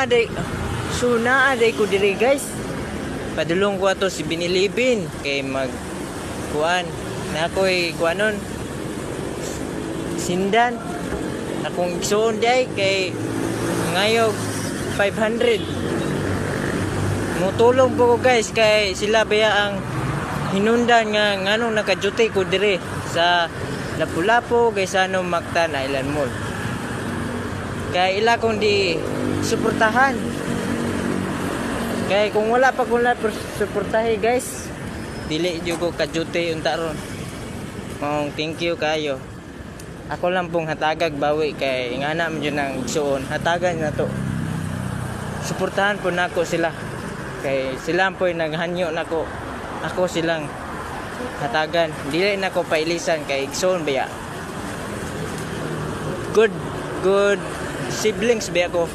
Aday, suna aday ko diri guys. Padulong ko ato si Binilibin kay kuan na ako'y kuanon sindan akong igsuon day kay ngayog 500. Mutulong po ko guys kay sila baya ang hinundan nga nganong nakaduty ko dire sa Lapu-Lapu kay sa Mactan Island Mall. Kay ila kong di suportahan. Kay kung wala pa kung suportahi guys, dili jud ko ka-duty unta ron. Mong thank you kayo. Ako lang pong hatagag bawi kay ngana man jud nang igsuon. Hatagan na to. Suportahan po nako sila. Kay sila po naghanyo nako. Ako silang hatagan. Dili nako pailisan kay igsuon baya. Good siblings ba ako.